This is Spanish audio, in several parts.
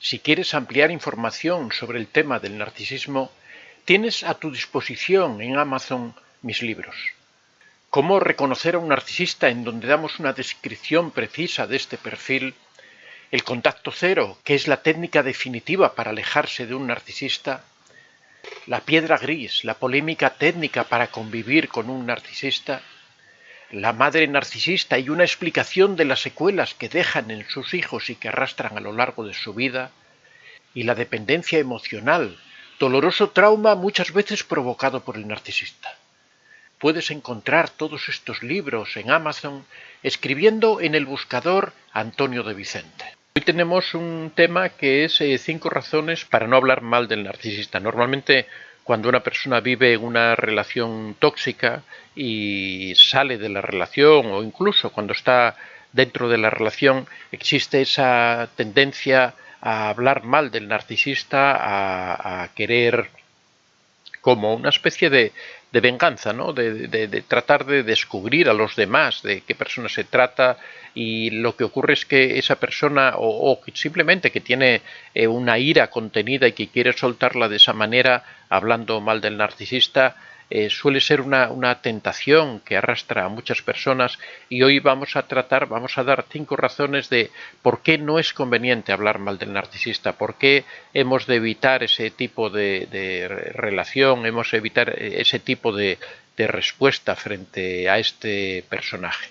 Si quieres ampliar información sobre el tema del narcisismo, tienes a tu disposición en Amazon mis libros. Cómo reconocer a un narcisista, en donde damos una descripción precisa de este perfil. El contacto cero, que es la técnica definitiva para alejarse de un narcisista. La piedra gris, la polémica técnica para convivir con un narcisista. La madre narcisista y una explicación de las secuelas que dejan en sus hijos y que arrastran a lo largo de su vida. Y la dependencia emocional, doloroso trauma muchas veces provocado por el narcisista. Puedes encontrar todos estos libros en Amazon escribiendo en el buscador Antonio de Vicente. Hoy tenemos un tema que es 5 razones para no hablar mal del narcisista. Normalmente cuando una persona vive una relación tóxica y sale de la relación, o incluso cuando está dentro de la relación, existe esa tendencia a hablar mal del narcisista, a querer, como una especie de venganza, ¿no? de tratar de descubrir a los demás de qué persona se trata, y lo que ocurre es que esa persona o simplemente que tiene una ira contenida y que quiere soltarla de esa manera, hablando mal del narcisista, suele ser una tentación que arrastra a muchas personas, y hoy vamos a dar 5 razones de por qué no es conveniente hablar mal del narcisista, por qué hemos de evitar ese tipo de relación, hemos de evitar ese tipo de respuesta frente a este personaje.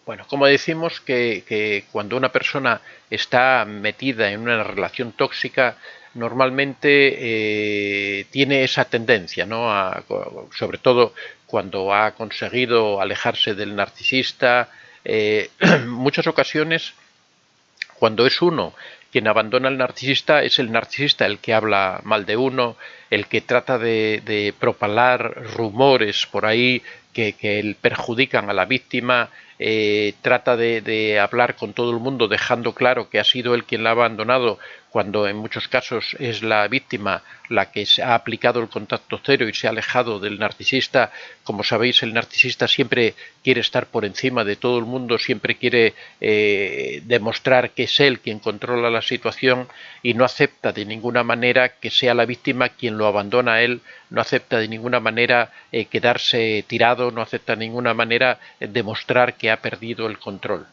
Bueno, como decimos que cuando una persona está metida en una relación tóxica, normalmente tiene esa tendencia, ¿no? Sobre todo cuando ha conseguido alejarse del narcisista. Muchas ocasiones, cuando es uno quien abandona al narcisista, es el narcisista el que habla mal de uno, el que trata de propalar rumores por ahí que perjudican a la víctima, trata de hablar con todo el mundo dejando claro que ha sido él quien la ha abandonado, cuando en muchos casos es la víctima la que se ha aplicado el contacto cero y se ha alejado del narcisista. Como sabéis, el narcisista siempre quiere estar por encima de todo el mundo, siempre quiere demostrar que es él quien controla la situación, y no acepta de ninguna manera que sea la víctima quien lo abandona a él, no acepta de ninguna manera quedarse tirado, no acepta de ninguna manera demostrar que ha perdido el control.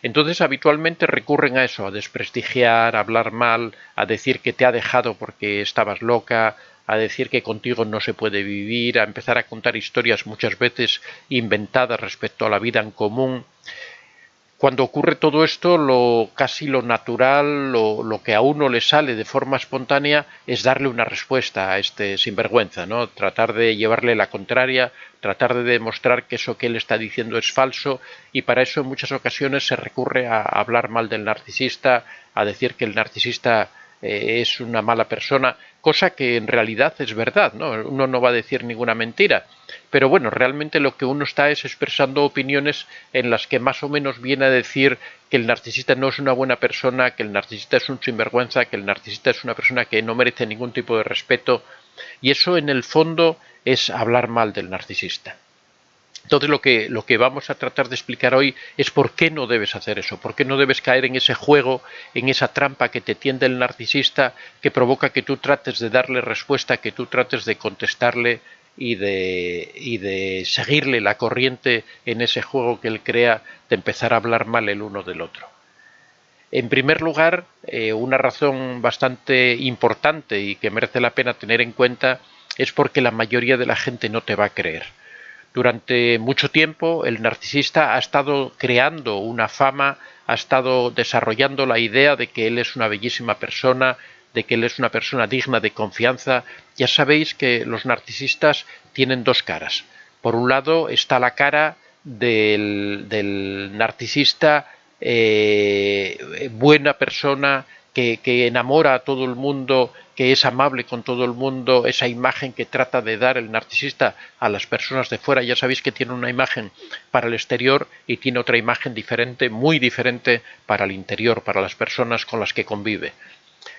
Entonces habitualmente recurren a eso, a desprestigiar, a hablar mal, a decir que te ha dejado porque estabas loca, a decir que contigo no se puede vivir, a empezar a contar historias muchas veces inventadas respecto a la vida en común. Cuando ocurre todo esto, casi lo natural, lo que a uno le sale de forma espontánea es darle una respuesta a este sinvergüenza, ¿no? Tratar de llevarle la contraria, tratar de demostrar que eso que él está diciendo es falso, y para eso en muchas ocasiones se recurre a hablar mal del narcisista, a decir que el narcisista es una mala persona, cosa que en realidad es verdad, ¿no? Uno no va a decir ninguna mentira, pero bueno, realmente lo que uno está es expresando opiniones en las que más o menos viene a decir que el narcisista no es una buena persona, que el narcisista es un sinvergüenza, que el narcisista es una persona que no merece ningún tipo de respeto, y eso en el fondo es hablar mal del narcisista. Entonces lo que vamos a tratar de explicar hoy es por qué no debes hacer eso, por qué no debes caer en ese juego, en esa trampa que te tiende el narcisista, que provoca que tú trates de darle respuesta, que tú trates de contestarle y de seguirle la corriente en ese juego que él crea de empezar a hablar mal el uno del otro. En primer lugar, una razón bastante importante y que merece la pena tener en cuenta es porque la mayoría de la gente no te va a creer. Durante mucho tiempo el narcisista ha estado creando una fama, ha estado desarrollando la idea de que él es una bellísima persona, de que él es una persona digna de confianza. Ya sabéis que los narcisistas tienen 2 caras. Por un lado está la cara del narcisista buena persona, que enamora a todo el mundo, que es amable con todo el mundo, esa imagen que trata de dar el narcisista a las personas de fuera. Ya sabéis que tiene una imagen para el exterior y tiene otra imagen diferente, muy diferente para el interior, para las personas con las que convive.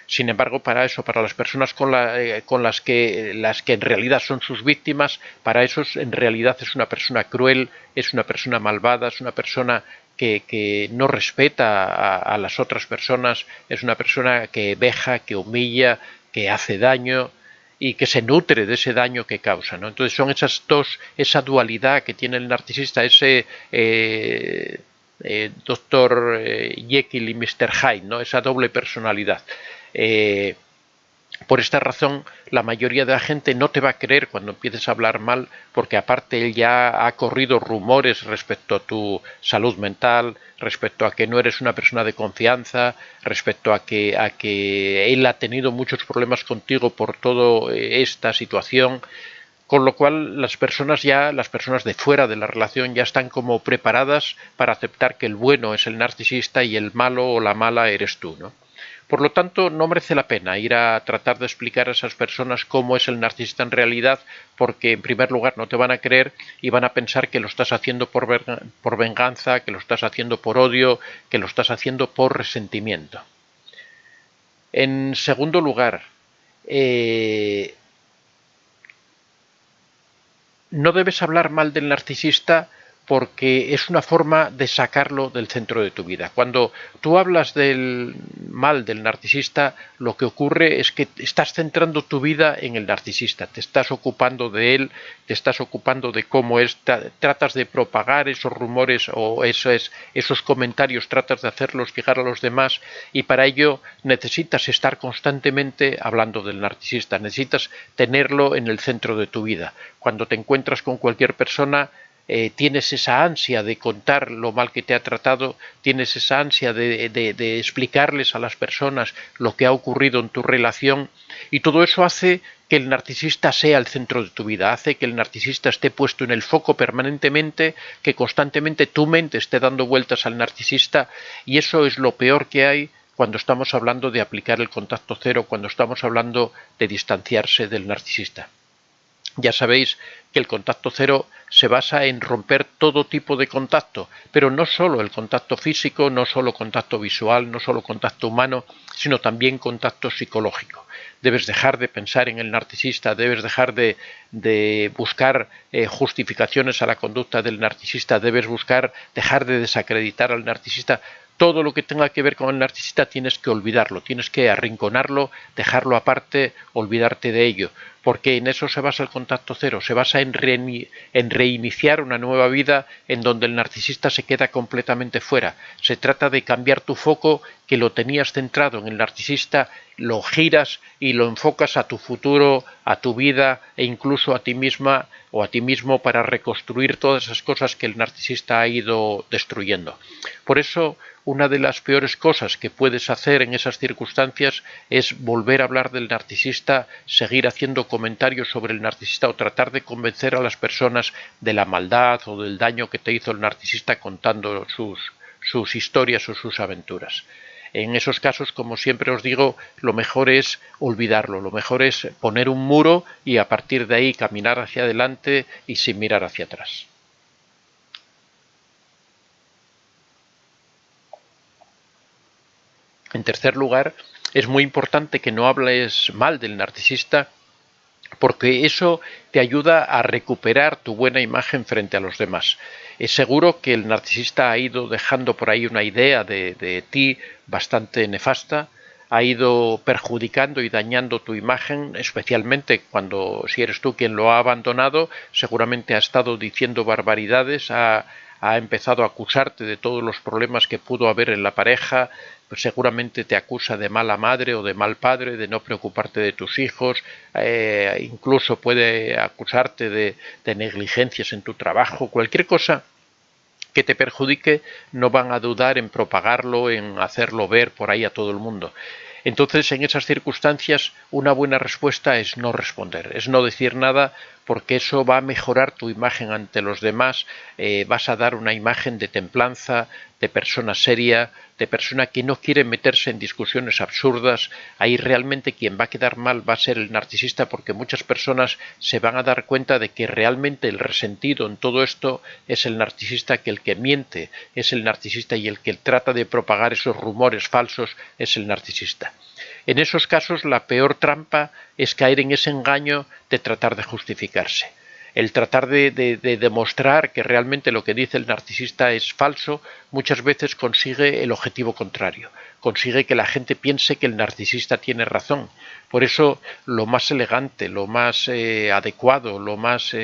Sin embargo, para las personas con las que en realidad son sus víctimas, para esos en realidad es una persona cruel, es una persona malvada, es una persona que no respeta a las otras personas, es una persona que veja, que humilla, que hace daño y que se nutre de ese daño que causa, ¿no? Entonces son esas dos, esa dualidad que tiene el narcisista, ese Dr. Jekyll y Mr. Hyde, ¿no? Esa doble personalidad. Por esta razón, la mayoría de la gente no te va a creer cuando empieces a hablar mal, porque aparte él ya ha corrido rumores respecto a tu salud mental, respecto a que no eres una persona de confianza, respecto a que él ha tenido muchos problemas contigo por toda esta situación. Con lo cual las personas de fuera de la relación ya están como preparadas para aceptar que el bueno es el narcisista y el malo o la mala eres tú, ¿no? Por lo tanto, no merece la pena ir a tratar de explicar a esas personas cómo es el narcisista en realidad, porque en primer lugar no te van a creer y van a pensar que lo estás haciendo por venganza, que lo estás haciendo por odio, que lo estás haciendo por resentimiento. En segundo lugar, no debes hablar mal del narcisista porque es una forma de sacarlo del centro de tu vida. Cuando tú hablas mal del narcisista, lo que ocurre es que estás centrando tu vida en el narcisista, te estás ocupando de él, te estás ocupando de cómo es, tratas de propagar esos rumores o esos comentarios, tratas de hacerlos llegar a los demás y para ello necesitas estar constantemente hablando del narcisista, necesitas tenerlo en el centro de tu vida. Cuando te encuentras con cualquier persona, tienes esa ansia de contar lo mal que te ha tratado, tienes esa ansia de explicarles a las personas lo que ha ocurrido en tu relación y todo eso hace que el narcisista sea el centro de tu vida, hace que el narcisista esté puesto en el foco permanentemente, que constantemente tu mente esté dando vueltas al narcisista y eso es lo peor que hay cuando estamos hablando de aplicar el contacto cero, cuando estamos hablando de distanciarse del narcisista. Ya sabéis que el contacto cero se basa en romper todo tipo de contacto, pero no solo el contacto físico, no solo contacto visual, no solo contacto humano, sino también contacto psicológico. Debes dejar de pensar en el narcisista, debes dejar de buscar justificaciones a la conducta del narcisista, debes dejar de desacreditar al narcisista. Todo lo que tenga que ver con el narcisista tienes que olvidarlo, tienes que arrinconarlo, dejarlo aparte, olvidarte de ello, porque en eso se basa el contacto cero, se basa en reiniciar una nueva vida en donde el narcisista se queda completamente fuera. Se trata de cambiar tu foco, que lo tenías centrado en el narcisista, lo giras y lo enfocas a tu futuro, a tu vida e incluso a ti misma o a ti mismo para reconstruir todas esas cosas que el narcisista ha ido destruyendo. Por eso, una de las peores cosas que puedes hacer en esas circunstancias es volver a hablar del narcisista, seguir haciendo comentarios sobre el narcisista o tratar de convencer a las personas de la maldad o del daño que te hizo el narcisista contando sus historias o sus aventuras. En esos casos, como siempre os digo, lo mejor es olvidarlo, lo mejor es poner un muro y a partir de ahí caminar hacia adelante y sin mirar hacia atrás. En tercer lugar, es muy importante que no hables mal del narcisista porque eso te ayuda a recuperar tu buena imagen frente a los demás. Es seguro que el narcisista ha ido dejando por ahí una idea de ti bastante nefasta, ha ido perjudicando y dañando tu imagen, especialmente si eres tú quien lo ha abandonado, seguramente ha estado diciendo barbaridades, ha empezado a acusarte de todos los problemas que pudo haber en la pareja, pues seguramente te acusa de mala madre o de mal padre, de no preocuparte de tus hijos, incluso puede acusarte de negligencias en tu trabajo, cualquier cosa que te perjudique, no van a dudar en propagarlo, en hacerlo ver por ahí a todo el mundo. Entonces, en esas circunstancias, una buena respuesta es no responder, es no decir nada, porque eso va a mejorar tu imagen ante los demás, vas a dar una imagen de templanza, de persona seria, de persona que no quiere meterse en discusiones absurdas. Ahí realmente quien va a quedar mal va a ser el narcisista, porque muchas personas se van a dar cuenta de que realmente el resentido en todo esto es el narcisista, que el que miente es el narcisista y el que trata de propagar esos rumores falsos es el narcisista. En esos casos la peor trampa es caer en ese engaño de tratar de justificarse. el tratar de demostrar que realmente lo que dice el narcisista es falso, muchas veces consigue el objetivo contrario, consigue que la gente piense que el narcisista tiene razón. Por eso lo más elegante, lo más adecuado, lo más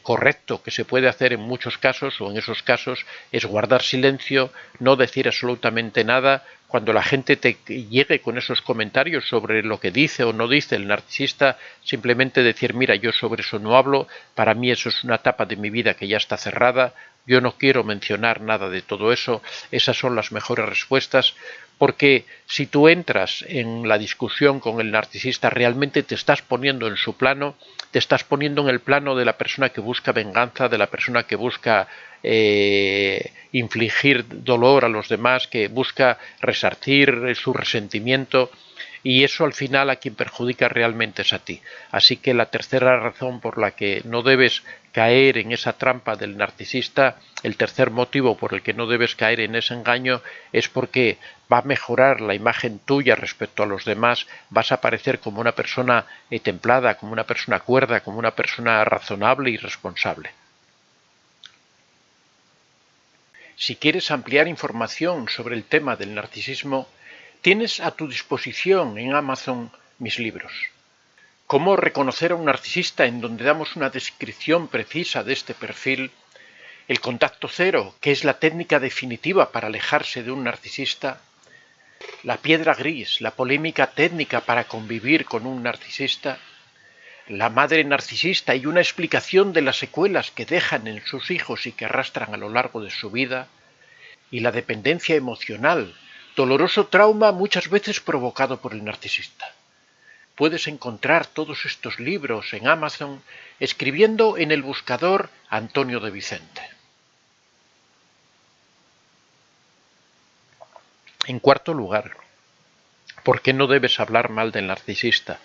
correcto que se puede hacer en muchos casos o en esos casos es guardar silencio, no decir absolutamente nada. Cuando la gente te llegue con esos comentarios sobre lo que dice o no dice el narcisista, simplemente decir, mira, yo sobre eso no hablo, para mí eso es una etapa de mi vida que ya está cerrada, yo no quiero mencionar nada de todo eso, esas son las mejores respuestas, porque si tú entras en la discusión con el narcisista, realmente te estás poniendo en su plano, te estás poniendo en el plano de la persona que busca venganza, de la persona que busca infligir dolor a los demás, que busca resarcir su resentimiento, y eso al final a quien perjudica realmente es a ti. Así que la tercera razón por la que no debes caer en esa trampa del narcisista, el tercer motivo por el que no debes caer en ese engaño, es porque va a mejorar la imagen tuya respecto a los demás, vas a parecer como una persona templada, como una persona cuerda, como una persona razonable y responsable. Si quieres ampliar información sobre el tema del narcisismo, tienes a tu disposición en Amazon mis libros. Cómo reconocer a un narcisista, en donde damos una descripción precisa de este perfil. El contacto cero, que es la técnica definitiva para alejarse de un narcisista. La piedra gris, la polémica técnica para convivir con un narcisista. La madre narcisista y una explicación de las secuelas que dejan en sus hijos y que arrastran a lo largo de su vida. Y la dependencia emocional, doloroso trauma muchas veces provocado por el narcisista. Puedes encontrar todos estos libros en Amazon escribiendo en el buscador Antonio de Vicente. En cuarto lugar, ¿por qué no debes hablar mal del narcisista?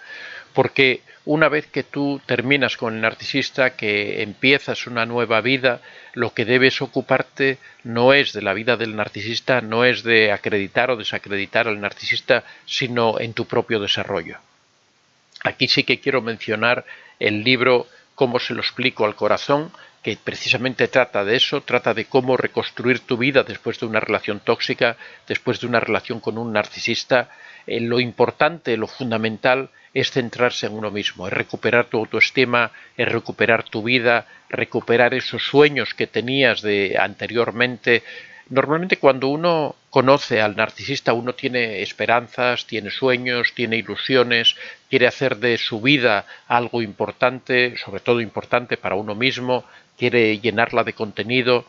Porque una vez que tú terminas con el narcisista, que empiezas una nueva vida, lo que debes ocuparte no es de la vida del narcisista, no es de acreditar o desacreditar al narcisista, sino en tu propio desarrollo. Aquí sí que quiero mencionar el libro Cómo se lo explico al corazón, que precisamente trata de eso, trata de cómo reconstruir tu vida después de una relación tóxica, después de una relación con un narcisista. Lo importante, lo fundamental es centrarse en uno mismo, es recuperar tu autoestima, es recuperar tu vida, recuperar esos sueños que tenías de anteriormente. Normalmente cuando uno conoce al narcisista uno tiene esperanzas, tiene sueños, tiene ilusiones, quiere hacer de su vida algo importante, sobre todo importante para uno mismo, quiere llenarla de contenido,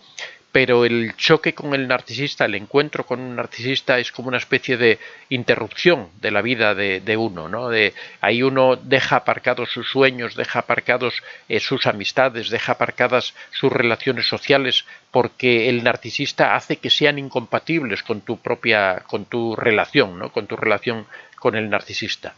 pero el choque con el narcisista, el encuentro con un narcisista es como una especie de interrupción de la vida de uno, ¿no? Ahí uno deja aparcados sus sueños, deja aparcados sus amistades, deja aparcadas sus relaciones sociales, porque el narcisista hace que sean incompatibles con tu relación, ¿no? Con tu relación con el narcisista.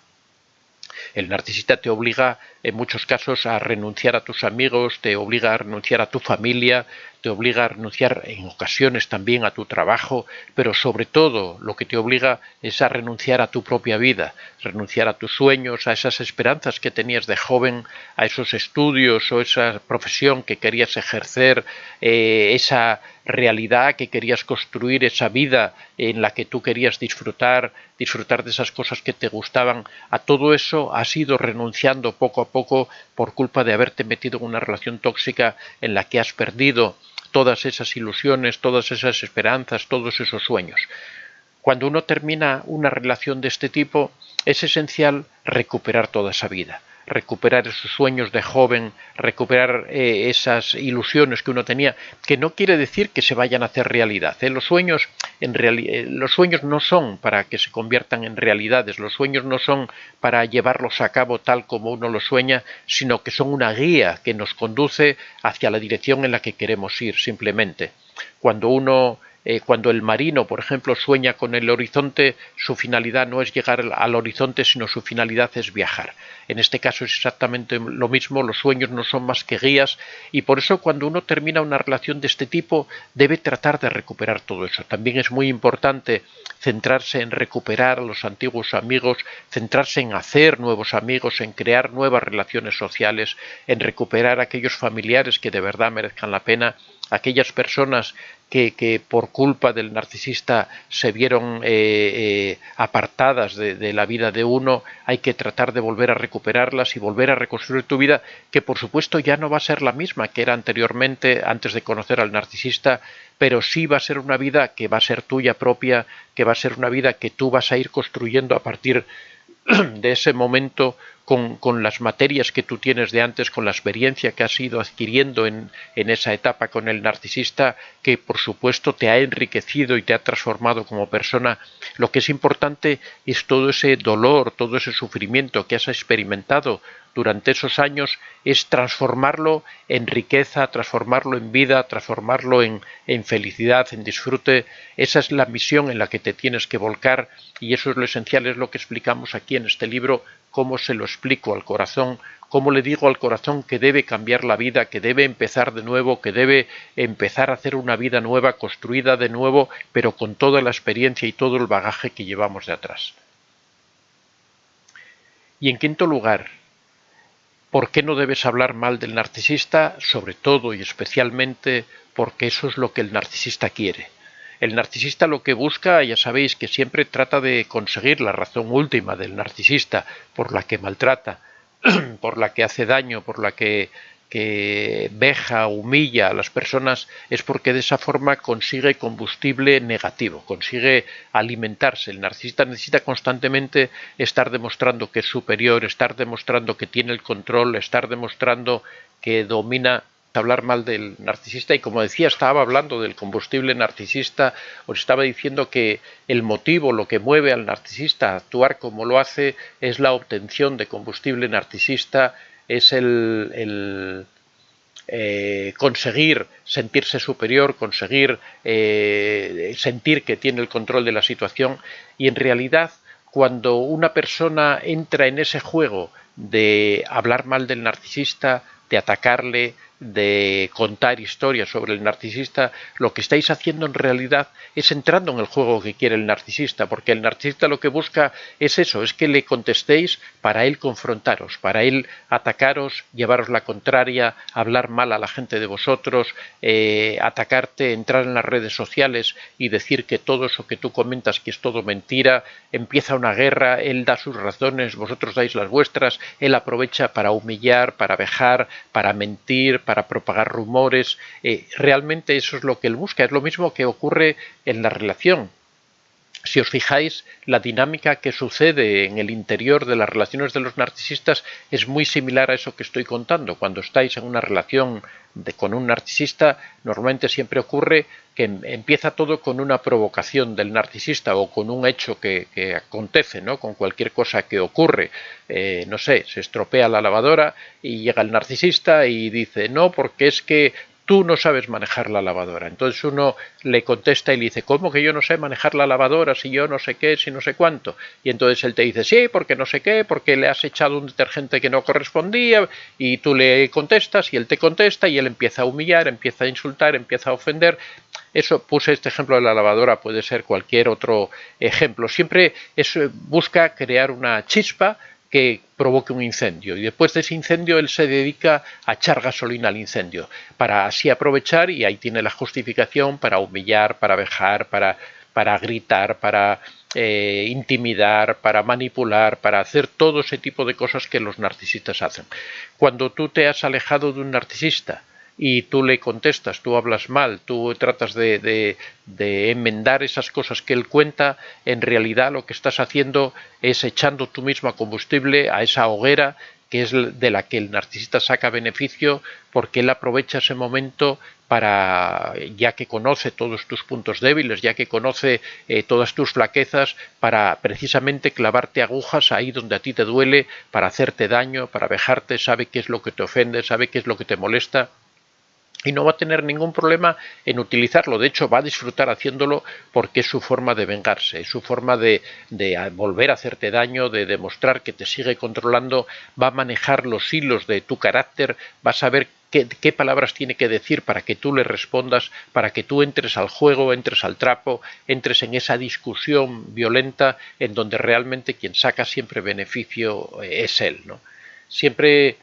El narcisista te obliga en muchos casos a renunciar a tus amigos, te obliga a renunciar a tu familia, te obliga a renunciar en ocasiones también a tu trabajo, pero sobre todo lo que te obliga es a renunciar a tu propia vida, renunciar a tus sueños, a esas esperanzas que tenías de joven, a esos estudios o esa profesión que querías ejercer, esa realidad que querías construir, esa vida en la que tú querías disfrutar de esas cosas que te gustaban. A todo eso has ido renunciando poco a poco por culpa de haberte metido en una relación tóxica en la que has perdido todas esas ilusiones, todas esas esperanzas, todos esos sueños. Cuando uno termina una relación de este tipo, es esencial recuperar toda esa vida, recuperar esos sueños de joven, recuperar esas ilusiones que uno tenía, que no quiere decir que se vayan a hacer realidad. Los sueños no son para que se conviertan en realidades, los sueños no son para llevarlos a cabo tal como uno los sueña, sino que son una guía que nos conduce hacia la dirección en la que queremos ir simplemente. Cuando uno Cuando el marino, por ejemplo, sueña con el horizonte, su finalidad no es llegar al horizonte, sino su finalidad es viajar. En este caso es exactamente lo mismo, los sueños no son más que guías, y por eso cuando uno termina una relación de este tipo debe tratar de recuperar todo eso. También es muy importante centrarse en recuperar a los antiguos amigos, centrarse en hacer nuevos amigos, en crear nuevas relaciones sociales, en recuperar a aquellos familiares que de verdad merezcan la pena, aquellas personas que por culpa del narcisista se vieron apartadas de la vida de uno. Hay que tratar de volver a recuperarlas y volver a reconstruir tu vida, que por supuesto ya no va a ser la misma que era anteriormente, antes de conocer al narcisista, pero sí va a ser una vida que va a ser tuya propia, que va a ser una vida que tú vas a ir construyendo a partir de ese momento, con las materias que tú tienes de antes, con la experiencia que has ido adquiriendo en esa etapa con el narcisista, que por supuesto te ha enriquecido y te ha transformado como persona. Lo que es importante es todo ese dolor, todo ese sufrimiento que has experimentado durante esos años, es transformarlo en riqueza, transformarlo en vida, transformarlo en felicidad, en disfrute. Esa es la misión en la que te tienes que volcar, y eso es lo esencial, es lo que explicamos aquí en este libro, cómo se lo explico al corazón, cómo le digo al corazón que debe cambiar la vida, que debe empezar de nuevo, que debe empezar a hacer una vida nueva, construida de nuevo, pero con toda la experiencia y todo el bagaje que llevamos de atrás. Y en quinto lugar, ¿por qué no debes hablar mal del narcisista? Sobre todo y especialmente porque eso es lo que el narcisista quiere. El narcisista lo que busca, ya sabéis que siempre trata de conseguir la razón última del narcisista, por la que maltrata, por la que hace daño, por la que veja, humilla a las personas, es porque de esa forma consigue combustible negativo, consigue alimentarse. El narcisista necesita constantemente estar demostrando que es superior, estar demostrando que tiene el control, estar demostrando que domina. Hablar mal del narcisista, y como decía, estaba hablando del combustible narcisista, os estaba diciendo que el motivo, lo que mueve al narcisista a actuar como lo hace, es la obtención de combustible narcisista, es el conseguir sentirse superior, conseguir sentir que tiene el control de la situación. Y en realidad, cuando una persona entra en ese juego de hablar mal del narcisista, de atacarle, de contar historias sobre el narcisista, lo que estáis haciendo en realidad es entrando en el juego que quiere el narcisista, porque el narcisista lo que busca es eso, es que le contestéis para él confrontaros, para él atacaros, llevaros la contraria, hablar mal a la gente de vosotros, atacarte, entrar en las redes sociales y decir que todo eso que tú comentas que es todo mentira. Empieza una guerra, él da sus razones, vosotros dais las vuestras, él aprovecha para humillar, para vejar, para mentir, para propagar rumores. Realmente eso es lo que él busca. Es lo mismo que ocurre en la relación. Si os fijáis, la dinámica que sucede en el interior de las relaciones de los narcisistas es muy similar a eso que estoy contando. Cuando estáis en una relación con un narcisista, normalmente siempre ocurre que empieza todo con una provocación del narcisista o con un hecho que acontece, ¿no? Con cualquier cosa que ocurre. No sé, se estropea la lavadora y llega el narcisista y dice, no, porque es que tú no sabes manejar la lavadora. Entonces uno le contesta y le dice, ¿cómo que yo no sé manejar la lavadora si yo no sé qué, si no sé cuánto? Y entonces él te dice, sí, porque no sé qué, porque le has echado un detergente que no correspondía, y tú le contestas y él te contesta y él empieza a humillar, empieza a insultar, empieza a ofender. Eso, puse este ejemplo de la lavadora, puede ser cualquier otro ejemplo. Siempre eso busca crear una chispa que provoque un incendio, y después de ese incendio él se dedica a echar gasolina al incendio para así aprovechar, y ahí tiene la justificación para humillar, para vejar, para gritar, para intimidar, para manipular, para hacer todo ese tipo de cosas que los narcisistas hacen. Cuando tú te has alejado de un narcisista y tú le contestas, tú hablas mal, tú tratas de enmendar esas cosas que él cuenta, en realidad lo que estás haciendo es echando tú mismo combustible a esa hoguera que es de la que el narcisista saca beneficio, porque él aprovecha ese momento para, ya que conoce todos tus puntos débiles, ya que conoce todas tus flaquezas, para precisamente clavarte agujas ahí donde a ti te duele, para hacerte daño, para vejarte. Sabe qué es lo que te ofende, sabe qué es lo que te molesta. y no va a tener ningún problema en utilizarlo. De hecho, va a disfrutar haciéndolo porque es su forma de vengarse, es su forma de volver a hacerte daño, de demostrar que te sigue controlando, va a manejar los hilos de tu carácter, va a saber qué palabras tiene que decir para que tú le respondas, para que tú entres al juego, entres al trapo, entres en esa discusión violenta en donde realmente quien saca siempre beneficio es él, ¿no? Siempre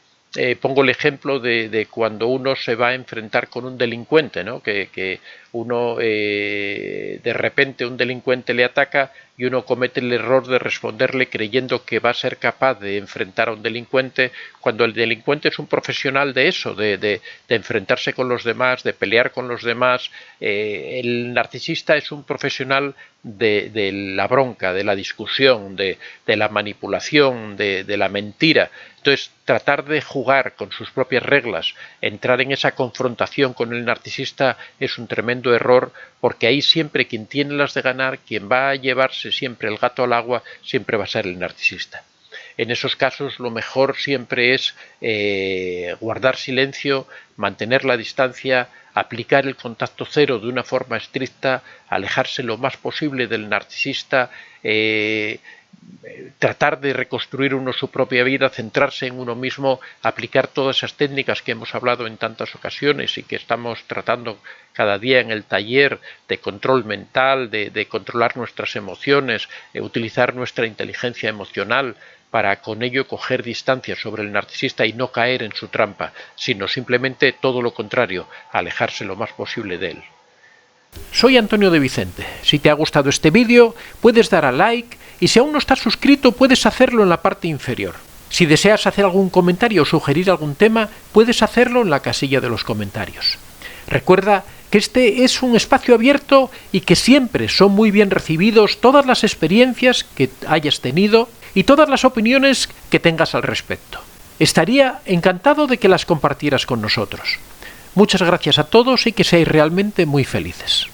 pongo el ejemplo de cuando uno se va a enfrentar con un delincuente, ¿no? Que uno de repente un delincuente le ataca y uno comete el error de responderle creyendo que va a ser capaz de enfrentar a un delincuente, cuando el delincuente es un profesional de eso, de enfrentarse con los demás, de pelear con los demás. El narcisista es un profesional de la bronca, de la discusión, de la manipulación, de la mentira. Entonces, tratar de jugar con sus propias reglas, entrar en esa confrontación con el narcisista es un tremendo error, porque ahí siempre quien tiene las de ganar, quien va a llevarse siempre el gato al agua, siempre va a ser el narcisista. En esos casos lo mejor siempre es guardar silencio, mantener la distancia, aplicar el contacto cero de una forma estricta, alejarse lo más posible del narcisista, tratar de reconstruir uno su propia vida, centrarse en uno mismo, aplicar todas esas técnicas que hemos hablado en tantas ocasiones y que estamos tratando cada día en el taller de control mental, de controlar nuestras emociones, utilizar nuestra inteligencia emocional para con ello coger distancia sobre el narcisista y no caer en su trampa, sino simplemente todo lo contrario, alejarse lo más posible de él. Soy Antonio de Vicente. Si te ha gustado este vídeo, puedes dar a like y si aún no estás suscrito, puedes hacerlo en la parte inferior. Si deseas hacer algún comentario o sugerir algún tema, puedes hacerlo en la casilla de los comentarios. Recuerda que este es un espacio abierto y que siempre son muy bien recibidos todas las experiencias que hayas tenido y todas las opiniones que tengas al respecto. Estaría encantado de que las compartieras con nosotros. Muchas gracias a todos y que seáis realmente muy felices.